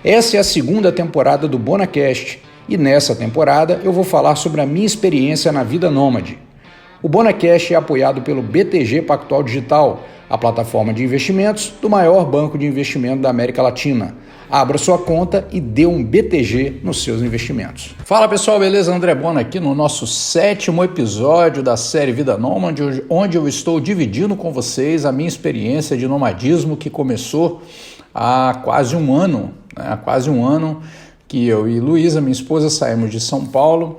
Essa é a segunda temporada do BonaCast e nessa temporada eu vou falar sobre a minha experiência na vida nômade. O BonaCast é apoiado pelo BTG Pactual Digital, a plataforma de investimentos do maior banco de investimento da América Latina. Abra sua conta e dê um BTG nos seus investimentos. Fala pessoal, beleza? André Bona aqui no nosso 7º episódio da série Vida Nômade, onde eu estou dividindo com vocês a minha experiência de nomadismo que começou há quase um ano, Há quase um ano que eu e Luísa, minha esposa, saímos de São Paulo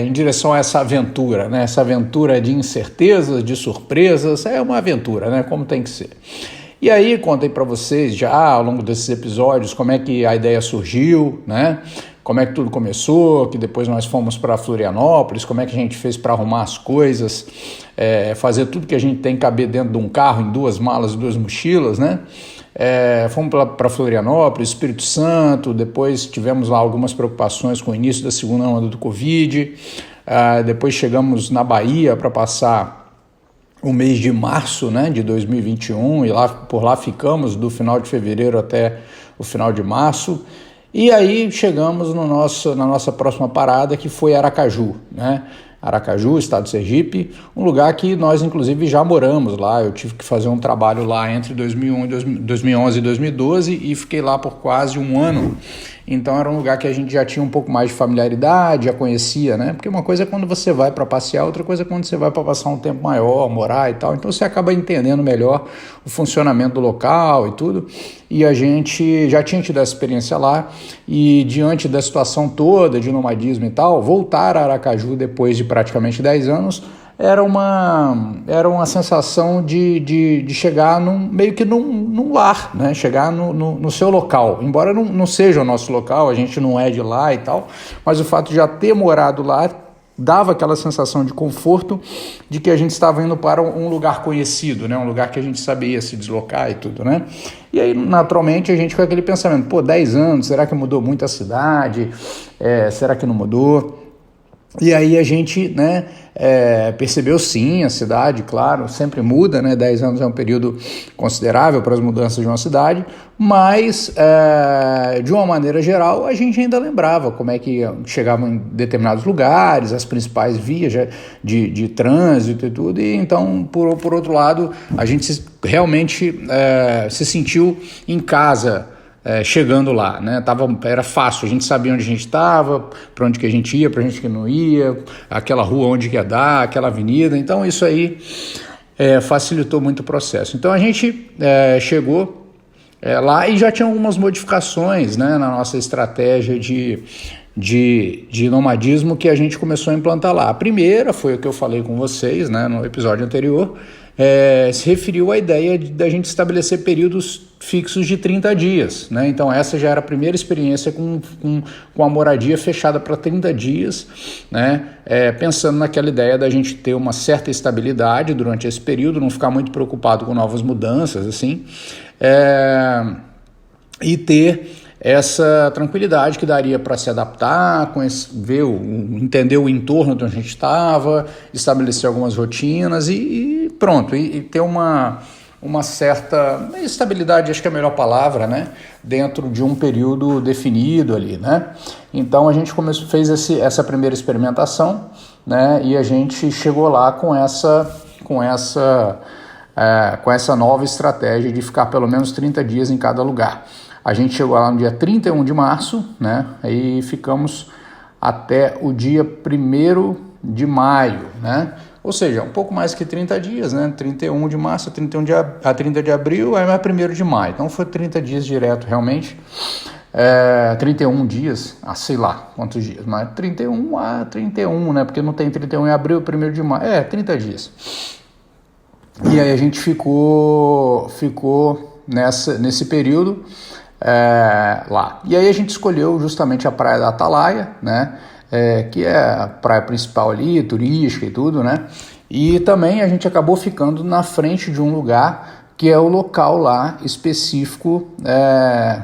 em direção a essa aventura, Essa aventura de incertezas, de surpresas, é uma aventura, Como tem que ser. E aí contei para vocês já ao longo desses episódios como é que a ideia surgiu, Como é que tudo começou, que depois nós fomos para Florianópolis, como é que a gente fez para arrumar as coisas, fazer tudo que a gente tem que caber dentro de um carro, em 2 malas, 2 mochilas, Fomos para Florianópolis, Espírito Santo, depois tivemos lá algumas preocupações com o início da segunda onda do Covid, depois chegamos na Bahia para passar o mês de março de 2021 e por lá ficamos do final de fevereiro até o final de março. E aí chegamos na nossa próxima parada, que foi Aracaju, Aracaju, estado de Sergipe, um lugar que nós inclusive já moramos lá. Eu tive que fazer um trabalho lá entre 2011 e 2012 e fiquei lá por quase um ano. Então era um lugar que a gente já tinha um pouco mais de familiaridade, já conhecia, Porque uma coisa é quando você vai para passear, outra coisa é quando você vai para passar um tempo maior, morar e tal. Então você acaba entendendo melhor o funcionamento do local e tudo. E a gente já tinha tido essa experiência lá e diante da situação toda de nomadismo e tal, voltar a Aracaju depois de praticamente 10 anos era uma sensação de chegar meio que num lar, Chegar no seu local, embora não seja o nosso local, a gente não é de lá e tal, mas o fato de já ter morado lá dava aquela sensação de conforto de que a gente estava indo para um lugar conhecido, um lugar que a gente sabia se deslocar e tudo, E aí, naturalmente, a gente com aquele pensamento, 10 anos, será que mudou muito a cidade? Será que não mudou? E aí a gente percebeu sim, a cidade, claro, sempre muda, 10 anos é um período considerável para as mudanças de uma cidade, mas de uma maneira geral a gente ainda lembrava como é que chegavam em determinados lugares, as principais vias de trânsito e tudo, e então, por outro lado, a gente realmente se sentiu em casa, chegando lá, era fácil, a gente sabia onde a gente estava, para onde que a gente ia, para onde que não ia, aquela rua onde que ia dar, aquela avenida, então isso aí facilitou muito o processo. Então a gente chegou lá e já tinha algumas modificações, na nossa estratégia de nomadismo que a gente começou a implantar lá. A primeira foi o que eu falei com vocês, no episódio anterior, se referiu à ideia da gente estabelecer períodos fixos de 30 dias, Então essa já era a primeira experiência com a moradia fechada para 30 dias, pensando naquela ideia da gente ter uma certa estabilidade durante esse período, não ficar muito preocupado com novas mudanças, assim, e ter essa tranquilidade que daria para se adaptar, entender o entorno onde a gente estava, estabelecer algumas rotinas e pronto, e ter uma certa estabilidade, acho que é a melhor palavra, dentro de um período definido ali, Então a gente fez essa primeira experimentação, e a gente chegou lá com essa nova estratégia de ficar pelo menos 30 dias em cada lugar. A gente chegou lá no dia 31 de março, e ficamos até o dia 1º de maio, Ou seja, um pouco mais que 30 dias, 31 de março a 30 de abril, aí mais 1º de maio. Então foi 30 dias direto, realmente. 31 dias, sei lá quantos dias, mas 31 a 31, Porque não tem 31 em abril, 1º de maio. 30 dias. E aí a gente ficou nesse período lá. E aí a gente escolheu justamente a Praia da Atalaia, que é a praia principal ali, turística e tudo, E também a gente acabou ficando na frente de um lugar que é o local lá específico,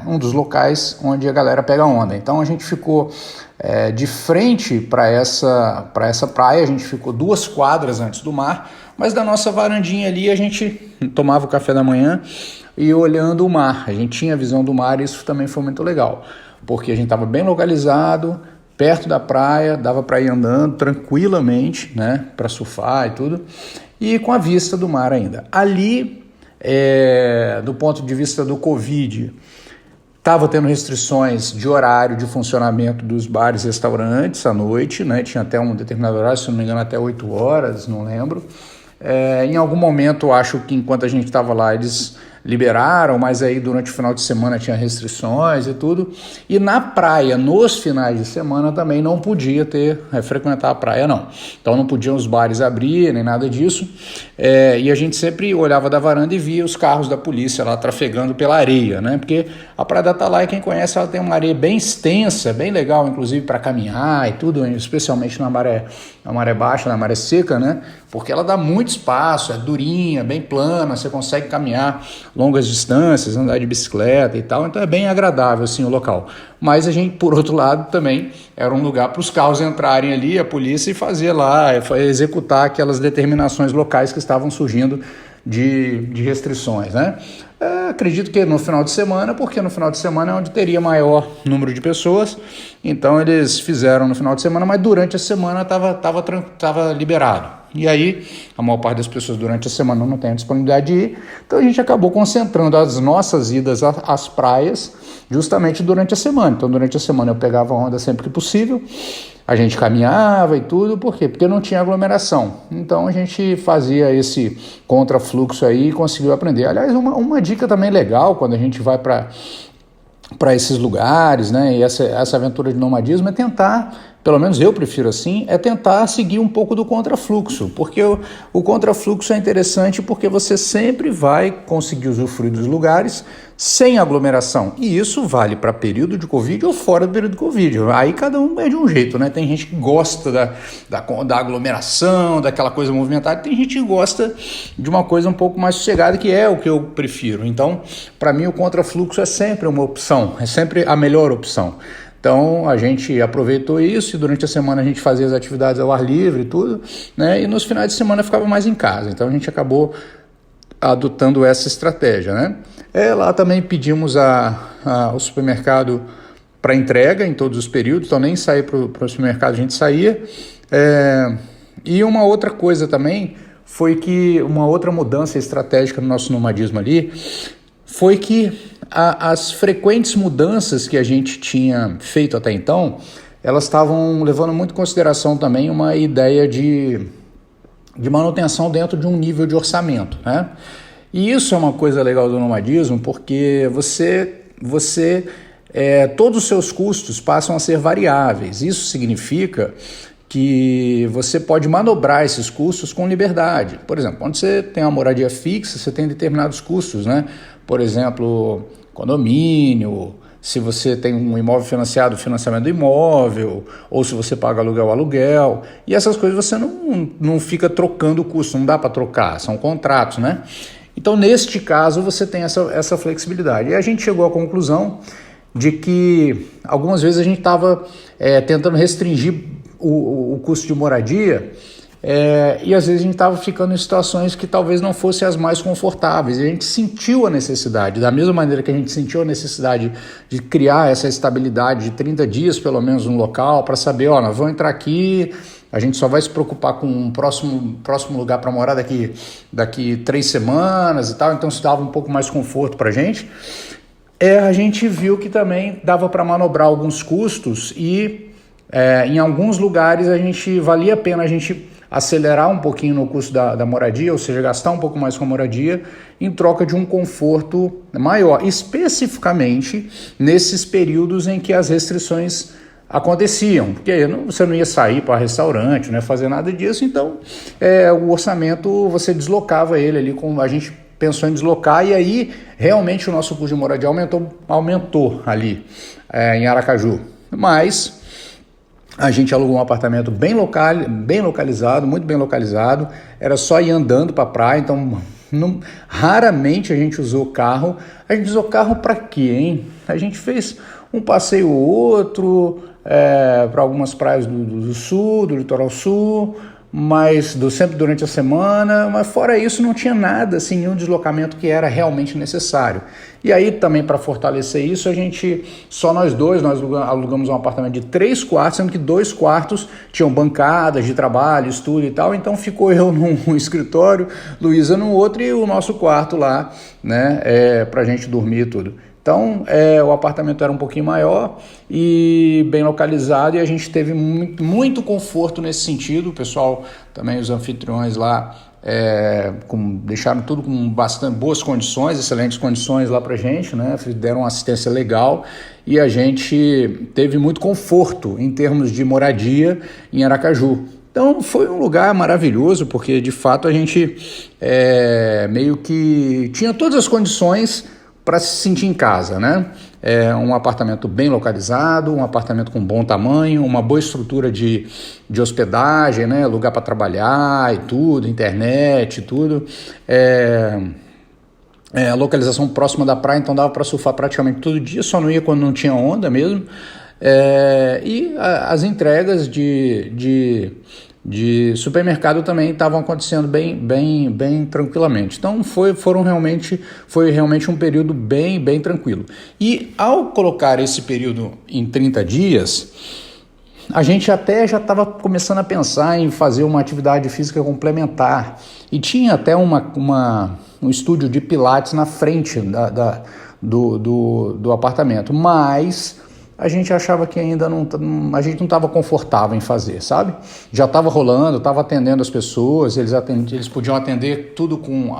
um dos locais onde a galera pega onda. Então a gente ficou de frente para essa praia, a gente ficou 2 quadras antes do mar, mas da nossa varandinha ali a gente tomava o café da manhã e olhando o mar. A gente tinha a visão do mar e isso também foi muito legal, porque a gente estava bem localizado, perto da praia, dava para ir andando tranquilamente, né, para surfar e tudo, e com a vista do mar ainda. Ali, do ponto de vista do Covid, estava tendo restrições de horário de funcionamento dos bares e restaurantes à noite, né? Tinha até um determinado horário, se não me engano até 8 horas, não lembro. Em algum momento, acho que enquanto a gente estava lá, eles liberaram, mas aí durante o final de semana tinha restrições e tudo. E na praia, nos finais de semana, também não podia frequentar a praia, não. Então não podiam os bares abrir, nem nada disso. E a gente sempre olhava da varanda e via os carros da polícia lá trafegando pela areia, né? Porque a Praia da Atalaia, quem conhece, ela tem uma areia bem extensa, bem legal, inclusive para caminhar e tudo, especialmente na maré baixa, na maré seca, né? Porque ela dá muito espaço, é durinha, bem plana, você consegue caminhar longas distâncias, andar de bicicleta e tal, então é bem agradável assim o local. Mas a gente, por outro lado, também era um lugar para os carros entrarem ali, a polícia, e fazer lá, executar aquelas determinações locais que estavam surgindo de restrições, né? Acredito que no final de semana, porque no final de semana é onde teria maior número de pessoas, então eles fizeram no final de semana, mas durante a semana estava liberado. E aí, a maior parte das pessoas durante a semana não tem a disponibilidade de ir, então a gente acabou concentrando as nossas idas às praias justamente durante a semana. Então, durante a semana eu pegava onda sempre que possível, a gente caminhava e tudo, por quê? Porque não tinha aglomeração. Então, a gente fazia esse contrafluxo aí e conseguiu aprender. Aliás, uma dica também legal quando a gente vai para esses lugares, né, e essa aventura de nomadismo é tentar, pelo menos eu prefiro assim, é tentar seguir um pouco do contrafluxo, porque o contrafluxo é interessante porque você sempre vai conseguir usufruir dos lugares sem aglomeração, e isso vale para período de Covid ou fora do período de Covid, aí cada um é de um jeito, né? Tem gente que gosta da aglomeração, daquela coisa movimentada, tem gente que gosta de uma coisa um pouco mais sossegada, que é o que eu prefiro. Então, para mim o contrafluxo é sempre uma opção, é sempre a melhor opção. Então a gente aproveitou isso e durante a semana a gente fazia as atividades ao ar livre e tudo, né? E nos finais de semana ficava mais em casa, então a gente acabou adotando essa estratégia, né? Lá também pedimos o supermercado para entrega em todos os períodos, então nem sair para o supermercado a gente saía. E uma outra coisa também foi que uma outra mudança estratégica no nosso nomadismo ali foi que as frequentes mudanças que a gente tinha feito até então, elas estavam levando muito em consideração também uma ideia de manutenção dentro de um nível de orçamento, né? E isso é uma coisa legal do nomadismo, porque todos os seus custos passam a ser variáveis. Isso significa que você pode manobrar esses custos com liberdade. Por exemplo, quando você tem uma moradia fixa, você tem determinados custos, né? Por exemplo, condomínio, se você tem um imóvel financiado, financiamento do imóvel, ou se você paga aluguel, e essas coisas você não fica trocando o custo, não dá para trocar, são contratos, né? Então, neste caso, você tem essa flexibilidade. E a gente chegou à conclusão de que algumas vezes a gente estava tentando restringir o custo de moradia, e às vezes a gente estava ficando em situações que talvez não fossem as mais confortáveis, e a gente sentiu a necessidade, da mesma maneira que a gente sentiu a necessidade de criar essa estabilidade de 30 dias pelo menos no local, para saber, nós vamos entrar aqui, a gente só vai se preocupar com um próximo lugar para morar daqui 3 semanas e tal, então isso dava um pouco mais conforto para a gente. A gente viu que também dava para manobrar alguns custos e em alguns lugares valia a pena a gente acelerar um pouquinho no custo da moradia, ou seja, gastar um pouco mais com a moradia em troca de um conforto maior, especificamente nesses períodos em que as restrições aconteciam, porque você não ia sair para restaurante, não ia fazer nada disso, então o orçamento você deslocava ele ali, a gente pensou em deslocar, e aí realmente o nosso custo de moradia aumentou ali em Aracaju, mas a gente alugou um apartamento bem localizado, muito bem localizado, era só ir andando para a praia, então Raramente a gente usou carro. A gente usou carro para quê, hein? A gente fez um passeio ou outro para algumas praias do sul, do litoral sul, mas sempre durante a semana, mas fora isso não tinha nada, assim, nenhum deslocamento que era realmente necessário. E aí também para fortalecer isso, nós alugamos um apartamento de 3 quartos, sendo que 2 quartos tinham bancadas de trabalho, estudo e tal, então ficou eu num escritório, Luísa no outro e o nosso quarto lá, né, pra gente dormir e tudo. Então, o apartamento era um pouquinho maior e bem localizado, e a gente teve muito, muito conforto nesse sentido. O pessoal, também os anfitriões lá, deixaram tudo com bastante boas condições, excelentes condições lá pra gente, né? Deram uma assistência legal e a gente teve muito conforto em termos de moradia em Aracaju. Então foi um lugar maravilhoso, porque de fato a gente meio que tinha todas as condições para se sentir em casa, né? Um apartamento bem localizado, um apartamento com bom tamanho, uma boa estrutura de hospedagem, né? Lugar para trabalhar e tudo, internet e tudo. A localização próxima da praia, então dava para surfar praticamente todo dia, só não ia quando não tinha onda mesmo. As entregas de supermercado também estavam acontecendo bem tranquilamente. Então foi realmente um período bem tranquilo. E ao colocar esse período em 30 dias, a gente até já estava começando a pensar em fazer uma atividade física complementar. E tinha até um estúdio de pilates na frente do apartamento, mas a gente achava que ainda a gente não estava confortável em fazer, sabe? Já estava rolando, estava atendendo as pessoas, eles podiam atender tudo com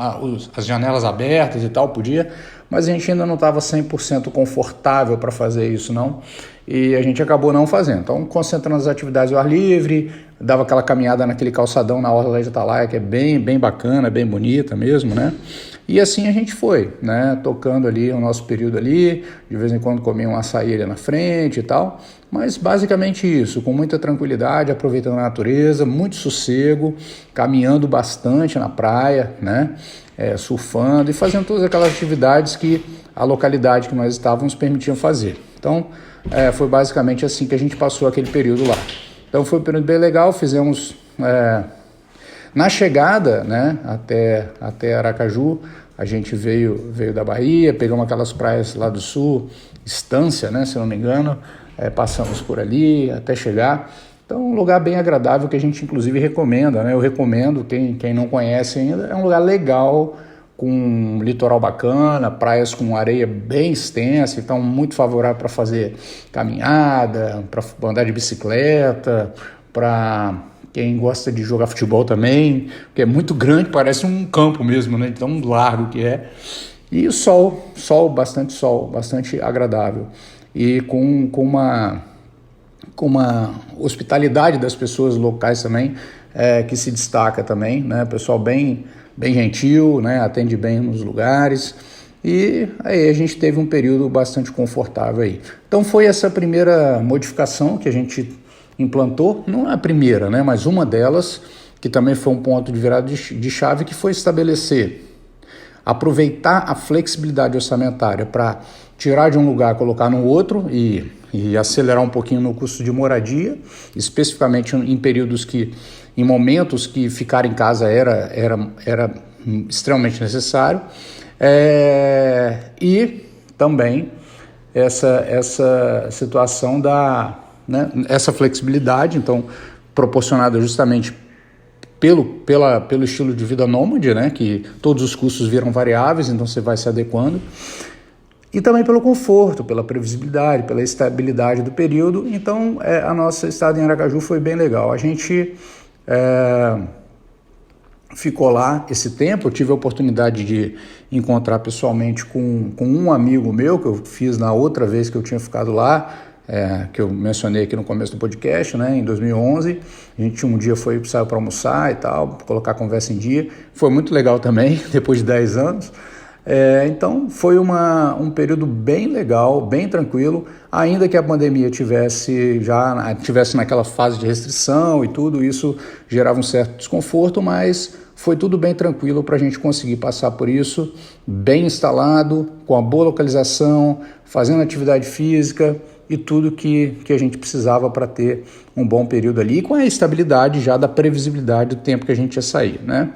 as janelas abertas e tal, podia, mas a gente ainda não estava 100% confortável para fazer isso, não, e a gente acabou não fazendo. Então, concentrando nas atividades ao ar livre, dava aquela caminhada naquele calçadão na Orla de Atalaia, que é bem bacana, bem bonita mesmo, né? E assim a gente foi, né, tocando ali o nosso período ali, de vez em quando comia um açaí ali na frente e tal, mas basicamente isso, com muita tranquilidade, aproveitando a natureza, muito sossego, caminhando bastante na praia, né, surfando e fazendo todas aquelas atividades que a localidade que nós estávamos permitiam fazer. Então, foi basicamente assim que a gente passou aquele período lá. Então foi um período bem legal, fizemos... Na chegada, né, até Aracaju, a gente veio da Bahia, pegamos aquelas praias lá do sul, Estância, né, se não me engano, passamos por ali até chegar. Então, um lugar bem agradável que a gente inclusive recomenda, né? Eu recomendo, quem não conhece ainda, é um lugar legal, com um litoral bacana, praias com areia bem extensa, então muito favorável para fazer caminhada, para andar de bicicleta, para... Quem gosta de jogar futebol também, porque é muito grande, parece um campo mesmo, né? Tão largo que é. E o sol, bastante agradável. E com uma hospitalidade das pessoas locais também, que se destaca também, né? Pessoal bem gentil, né? Atende bem nos lugares. E aí a gente teve um período bastante confortável aí. Então foi essa primeira modificação que a gente implantou, não é a primeira, né, mas uma delas, que também foi um ponto de virada de chave, que foi aproveitar a flexibilidade orçamentária para tirar de um lugar, colocar no outro e acelerar um pouquinho no custo de moradia, especificamente em momentos que ficar em casa era extremamente necessário, e também essa situação essa flexibilidade, então, proporcionada justamente pelo estilo de vida nômade, né, que todos os custos viram variáveis, então você vai se adequando, e também pelo conforto, pela previsibilidade, pela estabilidade do período. Então, a nossa estada em Aracaju foi bem legal. A gente ficou lá esse tempo, eu tive a oportunidade de encontrar pessoalmente com um amigo meu, que eu fiz na outra vez que eu tinha ficado lá, que eu mencionei aqui no começo do podcast, né, em 2011, a gente um dia saiu para almoçar e tal, colocar a conversa em dia, foi muito legal também, depois de 10 anos, então foi um período bem legal, bem tranquilo, ainda que a pandemia tivesse naquela fase de restrição e tudo, isso gerava um certo desconforto, mas foi tudo bem tranquilo para a gente conseguir passar por isso, bem instalado, com a boa localização, fazendo atividade física e tudo que a gente precisava para ter um bom período ali, e com a estabilidade já da previsibilidade do tempo que a gente ia sair, né?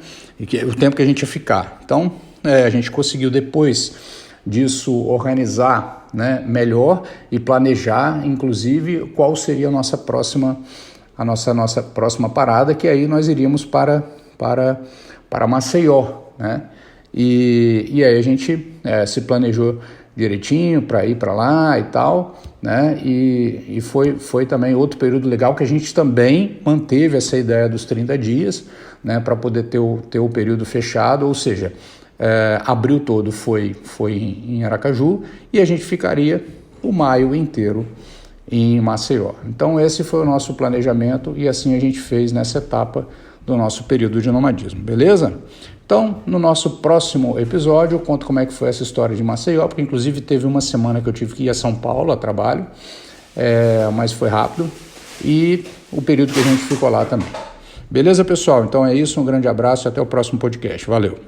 O tempo que a gente ia ficar. Então, a gente conseguiu depois disso organizar, né, melhor e planejar, inclusive, qual seria a nossa próxima parada, que aí nós iríamos para Maceió, né? E aí a gente se planejou direitinho para ir para lá e tal, né? E foi também outro período legal que a gente também manteve essa ideia dos 30 dias, né? Para poder ter o período fechado, ou seja, abril todo foi em Aracaju e a gente ficaria o maio inteiro em Maceió. Então esse foi o nosso planejamento e assim a gente fez nessa etapa do nosso período de nomadismo, beleza? Então, no nosso próximo episódio, eu conto como é que foi essa história de Maceió, porque inclusive teve uma semana que eu tive que ir a São Paulo a trabalho, mas foi rápido, e o período que a gente ficou lá também. Beleza, pessoal? Então é isso, um grande abraço e até o próximo podcast. Valeu!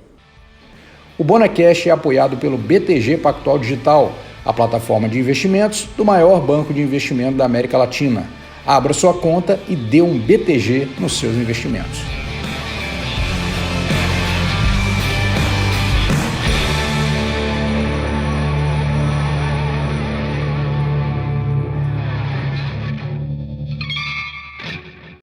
O BonaCash é apoiado pelo BTG Pactual Digital, a plataforma de investimentos do maior banco de investimento da América Latina. Abra sua conta e dê um BTG nos seus investimentos.